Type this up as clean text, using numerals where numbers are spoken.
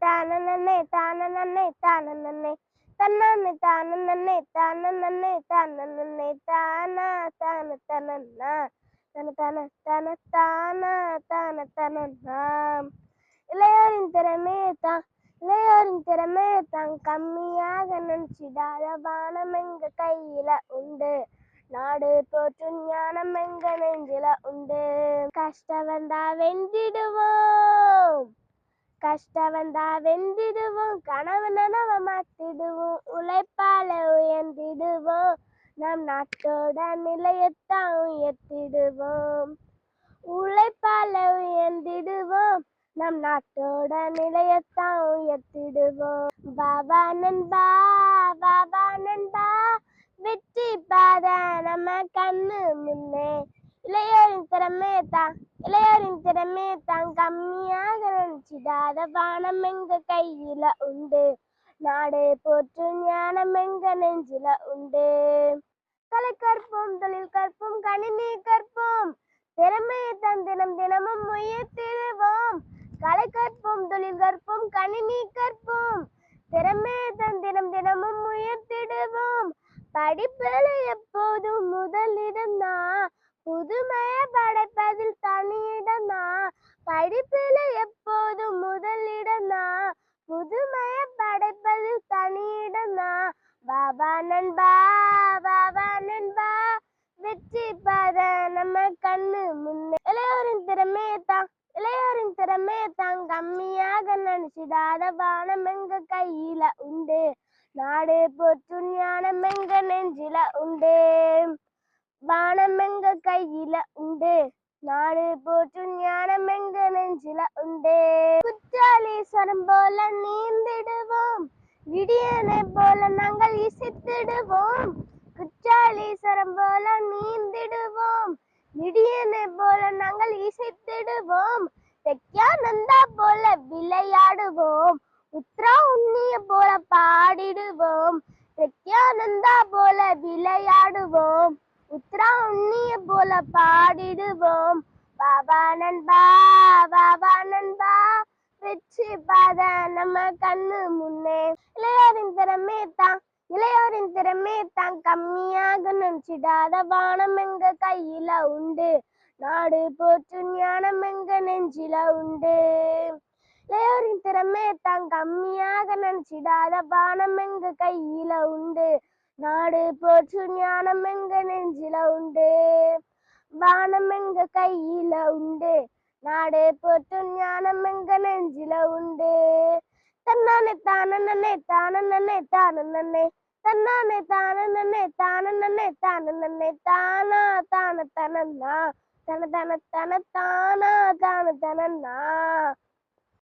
தன்னானே தானே தானே தானே தன்னானே தானே தானே தானே தானா தான தனன்னா தன தன தன தானா தான தனன்னா. இளையோரின் திறமே தான் இளையோரின் திறமே தான் கம்மியாக நினைச்சிடாத வானம் எங்க கையில உண்டு. நாடு போற்றும் ஞானம் எங்க நெஞ்சில உண்டு. கஷ்டம் வந்தா வென்றிடுவோம், கஷ்டம் வந்தா வென்றிடுவோம், கனவு நனவ மாத்திடுவோம், உழைப்பால உயர்ந்திடுவோம், நம் நாட்டோட நிலையத்தான் உயர்த்திடுவோம். உழைப்பால உயர்ந்திடுவோம், நம் நாட்டோட நிலையத்தான் உயர்த்திடுவோம். பாபா நண்பா, பாபா நண்பா, வெற்றி பாத நம்ம கண்ணு முன்னே. இளையோரின் திறமே தான் இளையோரின் திறமே தான் கம்மியாக நினைச்சிடாத வானம் எங்க கையில உண்டு. நாடு போற்றும் ஞானம் எங்க நெஞ்சில உண்டு. கலை கற்போம், தொழில் கற்போம், கணினி கற்போம், திறமையை தான் தினம் தினமும் உயர்த்திடுவோம். கலை கற்போம், தொழில் கற்போம், கணினி கற்போம், திறமையை தான் தினம் தினமும் உயர்த்திடுவோம். படிப்பில் எப்போதும் முதலிடம்தான், புதுமையை படைப்பதில் தனியிடம்தான். படிப்பில் எப்போதும் முதலிடம்தான், புதுமையை படைப்பதில் தனியிடம்தான். பாபா நண்பா, பாபா நண்பா, வெற்றி பாத நம்ம கண்ணு முன்னே. இளையோரின் திறமே தான் இளையோரின் திறமே தான் கம்மியாக நினைச்சிடாத வானம் எங்க கையில உண்டு. நாடு போற்றும் ஞானம் எங்க நெஞ்சில உண்டு. வானம் எங்க கையில உண்டு, நாடு போற்றும் ஞானம் எங்க நெஞ்சில உண்டு. குற்றாலீஸ்வரம் போல நீந்திடுவோம், விடியனை போல நாங்கள் இசைத்திடுவோம். குற்றாலீஸ்வரம் போல நீந்திடுவோம், விடியனை போல நாங்கள் இசைத்திடுவோம். தெக்யானந்தா போல விளையாடுவோம், உத்ரா உன்னிய போல பாடிடுவோம். தெக்யானந்தா போல விளையாடுவோம், உத்ரா உன்னிய போல பாடிடுவோம். பாபா நண்பா, பாபா நண்பா, வெற்றி பாத நம்ம கண்ணு முன்னே. இளையோரின் திறமே தான் இளையோரின் திறமே தான் கம்மியாக நினைச்சிடாத வானம் எங்க கையில உண்டு. நாடு போற்றும் ஞானம் எங்க நெஞ்சில உண்டு. இளையோரின் திறமே தான் கம்மியாக நினைச்சிடாத வானம் எங்க கையில உண்டு. நாடு போற்றும் ஞானம் எங்க நெஞ்சில உண்டு. வானம் எங்க கையில உண்டு, நாடு போற்றும் ஞானம் எங்க நெஞ்சில உண்டு. தன்னானே தானே தானே தானே தன்னானே தானே தானே தானே தானா தான தனன்னா தன தன தன தானா தான தனன்னா.